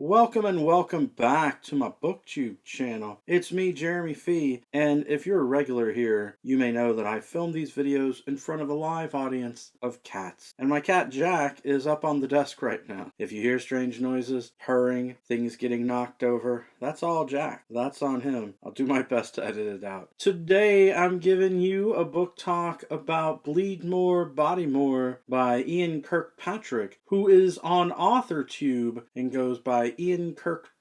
Welcome and welcome back to my Booktube channel. It's me, Jeremy Fee, and if you're a regular here, you may know that I film these videos in front of a live audience of cats. And my cat Jack is up on the desk right now. If you hear strange noises, purring, things getting knocked over, that's all Jack. That's on him. I'll do my best to edit it out. Today, I'm giving you a book talk about Bleedmore, Bodymore by Ian Kirkpatrick, who is on Authortube and goes by Ian Kirkpatrick.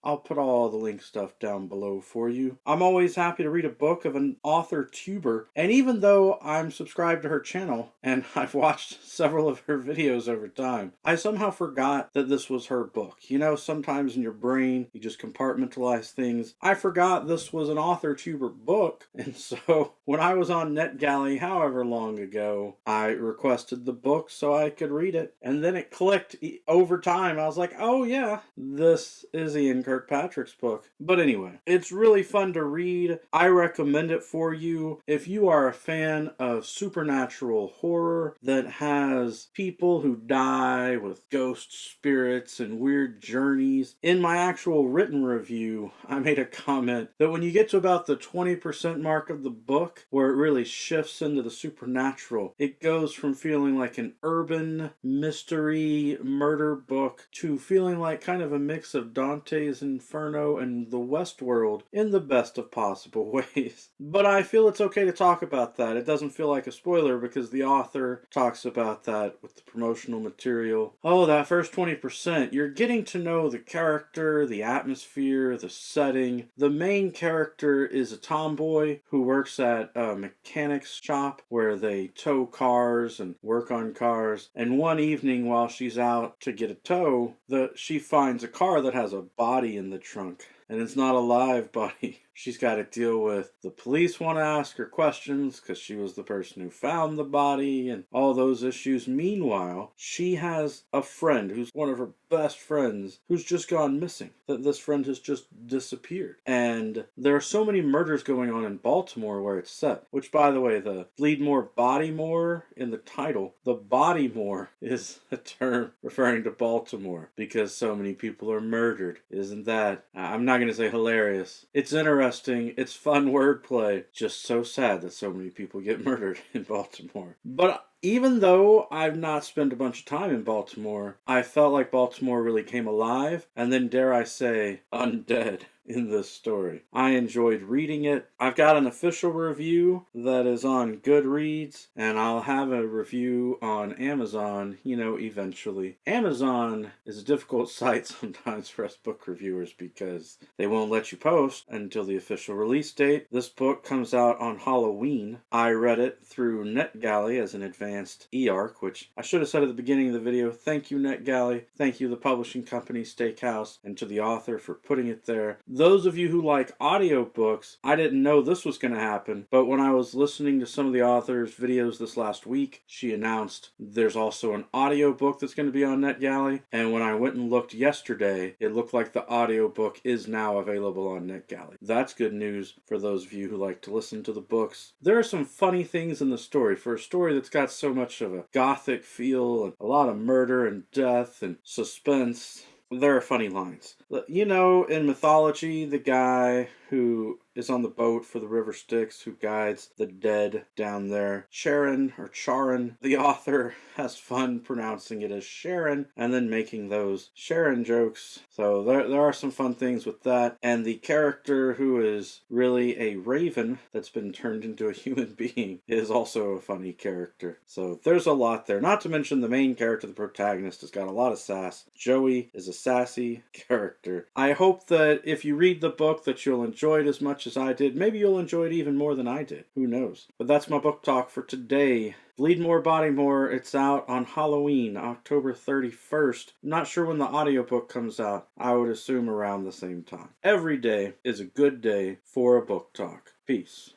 I'll put all the link stuff down below for you. I'm always happy to read a book of an author-tuber, and even though I'm subscribed to her channel and I've watched several of her videos over time, I somehow forgot that this was her book. You know, sometimes in your brain you just compartmentalize things. I forgot this was an author-tuber book, and so when I was on Netgalley however long ago, I requested the book so I could read it, and then it clicked over time. I was like, oh yeah, this is Ian Kirkpatrick's book. But anyway, it's really fun to read. I recommend it for you if you are a fan of supernatural horror that has people who die with ghost spirits and weird journeys. In my actual written review, I made a comment that when you get to about the 20% mark of the book, where it really shifts into the supernatural, it goes from feeling like an urban mystery murder book to feeling like kind of a mix of Dante's Inferno and the Westworld in the best of possible ways. But I feel it's okay to talk about that. It doesn't feel like a spoiler because the author talks about that with the promotional material. Oh, that first 20%, you're getting to know the character, the atmosphere, the setting. The main character is a tomboy who works at a mechanic's shop where they tow cars and work on cars. And one evening while she's out to get a tow, she finds a car that has a body in the trunk. And it's not a live body. She's got to deal with the police want to ask her questions because she was the person who found the body and all those issues. Meanwhile, she has a friend who's one of her best friends who's just gone missing. That this friend has just disappeared. And there are so many murders going on in Baltimore where it's set. Which, by the way, the Bleedmore, Bodymore in the title, the Bodymore is a term referring to Baltimore because so many people are murdered. Isn't that? I'm not going to say hilarious. It's interesting. It's fun wordplay. Just so sad that so many people get murdered in Baltimore. But even though I've not spent a bunch of time in Baltimore, I felt like Baltimore really came alive, and then dare I say, undead in this story. I enjoyed reading it. I've got an official review that is on Goodreads, and I'll have a review on Amazon, eventually. Amazon is a difficult site sometimes for us book reviewers because they won't let you post until the official release date. This book comes out on Halloween. I read it through Netgalley as an advanced e-arc, which I should have said at the beginning of the video. Thank you, Netgalley. Thank you, the publishing company, Steakhouse, and to the author for putting it there. Those of you who like audiobooks, I didn't know this was going to happen, but when I was listening to some of the author's videos this last week, she announced there's also an audiobook that's going to be on Netgalley, and when I went and looked yesterday, it looked like the audiobook is now available on Netgalley. That's good news for those of you who like to listen to the books. There are some funny things in the story. For a story that's got so much of a gothic feel and a lot of murder and death and suspense, there are funny lines. In mythology, the guy who is on the boat for the River Styx who guides the dead down there, Sharon or Charon, the author has fun pronouncing it as Sharon and then making those Sharon jokes. So there are some fun things with that. And the character who is really a raven that's been turned into a human being is also a funny character. So there's a lot there. Not to mention the main character, the protagonist, has got a lot of sass. Joey is a sassy character. I hope that if you read the book that you'll enjoy it as much as I did. Maybe you'll enjoy it even more than I did. Who knows? But that's my book talk for today. Bleedmore, Bodymore, it's out on Halloween, October 31st. Not sure when the audiobook comes out. I would assume around the same time. Every day is a good day for a book talk. Peace.